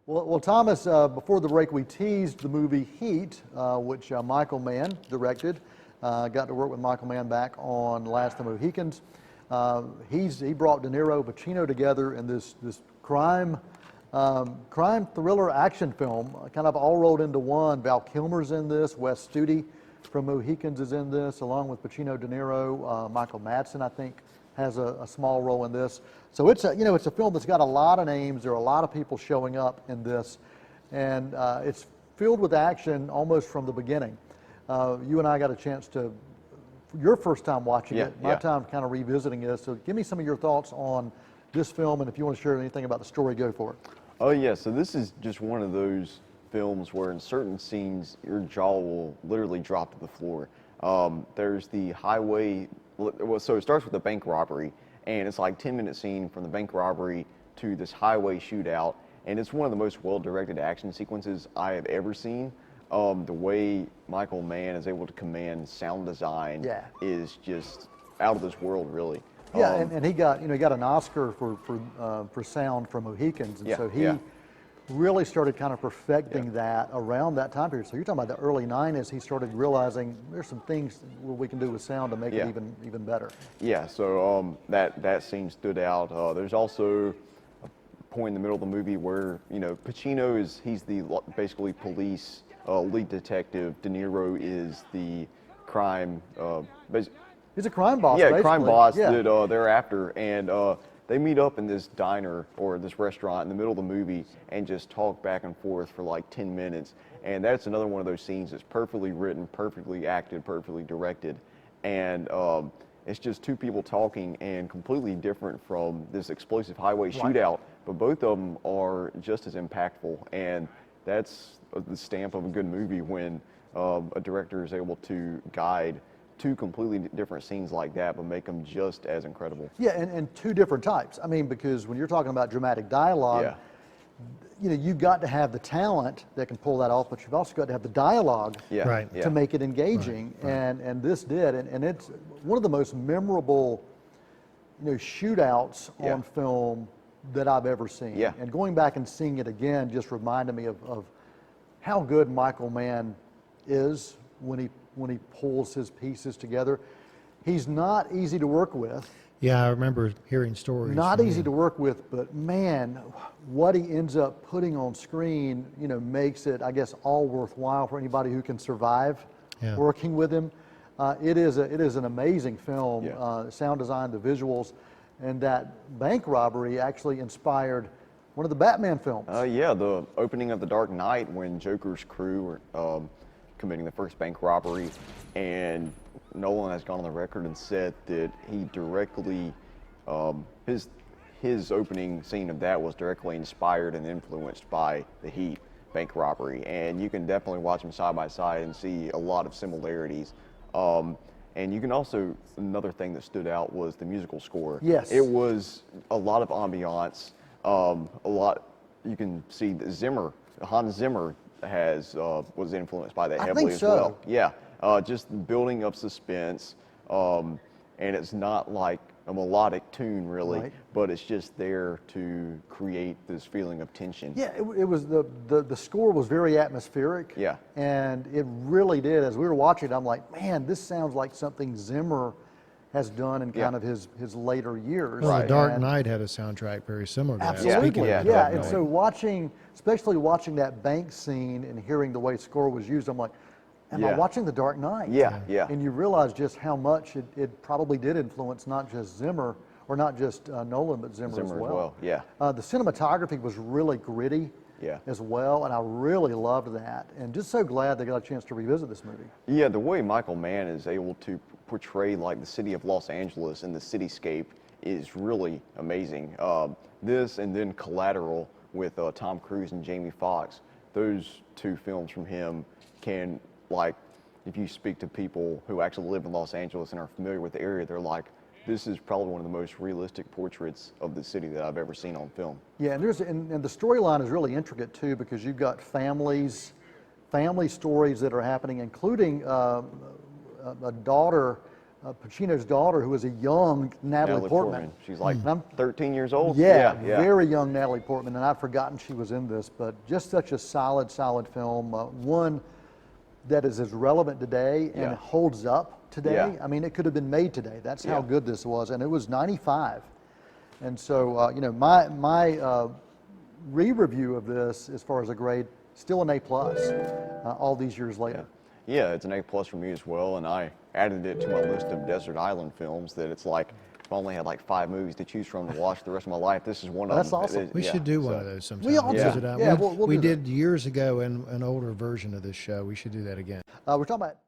Well, Thomas, before the break, we teased the movie Heat, which Michael Mann directed. Got to work with Michael Mann back on Last of the Mohicans. He brought De Niro, Pacino together in this crime thriller action film, kind of all rolled into one. Val Kilmer's in this. Wes Studi from Mohicans is in this, along with Pacino, De Niro. Michael Madsen, I think, has a small role in this. So it's a film that's got a lot of names. There are a lot of people showing up in this, and it's filled with action almost from the beginning. You and I got a chance to, your first time watching it, my time kind of revisiting it. So give me some of your thoughts on this film, and if you want to share anything about the story, go for it. Oh yeah, so this is just one of those films where in certain scenes your jaw will literally drop to the floor. There's the highway, so it starts with a bank robbery, and it's like 10-minute scene from the bank robbery to this highway shootout, and it's one of the most well-directed action sequences I have ever seen. The way Michael Mann is able to command sound design is just out of this world, really. Yeah, and he got an Oscar for sound from Mohicans, and so he really started kind of perfecting that around that time period. So you're talking about the early '90s. He started realizing there's some things we can do with sound to make it even better. Yeah, so that scene stood out. There's also a point in the middle of the movie where Pacino he's the basically police lead detective. De Niro is the crime. He's a crime boss. Yeah, basically. Crime boss that they're after, and they meet up in this diner or this restaurant in the middle of the movie and just talk back and forth for like 10 minutes. And that's another one of those scenes that's perfectly written, perfectly acted, perfectly directed, and it's just two people talking and completely different from this explosive highway shootout. But both of them are just as impactful, and that's the stamp of a good movie when a director is able to guide two completely different scenes like that, but make them just as incredible. Yeah, and two different types. I mean, because when you're talking about dramatic dialogue, you've got to have the talent that can pull that off, but you've also got to have the dialogue to make it engaging. And this did, and it's one of the most memorable, shootouts on film that I've ever seen. Yeah. And going back and seeing it again just reminded me of how good Michael Mann is when he pulls his pieces together. He's not easy to work with. Yeah, I remember hearing stories. Not easy to work with, but man, what he ends up putting on screen, makes it, I guess, all worthwhile for anybody who can survive working with him. It is an amazing film. Sound design, the visuals, and that bank robbery actually inspired one of the Batman films. Yeah, the opening of The Dark Knight when Joker's crew were committing the first bank robbery, and Nolan has gone on the record and said that he directly, his opening scene of that was directly inspired and influenced by the Heat bank robbery, and you can definitely watch them side by side and see a lot of similarities. And you can also, another thing that stood out was the musical score. Yes. It was a lot of ambiance, you can see that Hans Zimmer was influenced by that heavily as well. Yeah, just building up suspense, and it's not like a melodic tune really, but it's just there to create this feeling of tension. Yeah, it was the score was very atmospheric. Yeah, and it really did. As we were watching it, I'm like, man, this sounds like something Zimmer has done in kind of his later years. Well, The Dark Knight had a soundtrack very similar to that. Absolutely, and so especially watching that bank scene and hearing the way score was used, I'm like, am I watching The Dark Knight? Yeah. And you realize just how much it probably did influence not just Zimmer, or not just Nolan, but Zimmer as well. Yeah. The cinematography was really gritty as well, and I really loved that. And just so glad they got a chance to revisit this movie. Yeah, the way Michael Mann is able to portray like the city of Los Angeles and the cityscape is really amazing. This and then Collateral with Tom Cruise and Jamie Foxx, those two films from him can, like, if you speak to people who actually live in Los Angeles and are familiar with the area, they're like, this is probably one of the most realistic portraits of the city that I've ever seen on film. Yeah, and the storyline is really intricate too, because you've got family stories that are happening, including a daughter Pacino's daughter, who was a young Natalie Portman. She's like And I'm- 13 years old. Yeah, very young Natalie Portman, and I'd forgotten she was in this, but just such a solid film. One that is as relevant today and holds up today. Yeah. I mean, it could have been made today. That's how good this was, and it was 95. And so, you know, my re-review of this, as far as a grade, still an A+, all these years later. Yeah, it's an A+ for me as well, and I added it to my list of desert island films that it's like, if I only had like 5 movies to choose from to watch the rest of my life, this is one of them. That's awesome. We should do one of those sometime. We all Visit should. out. Yeah, We we'll do that. did years ago an older version of this show. We should do that again. We're talking about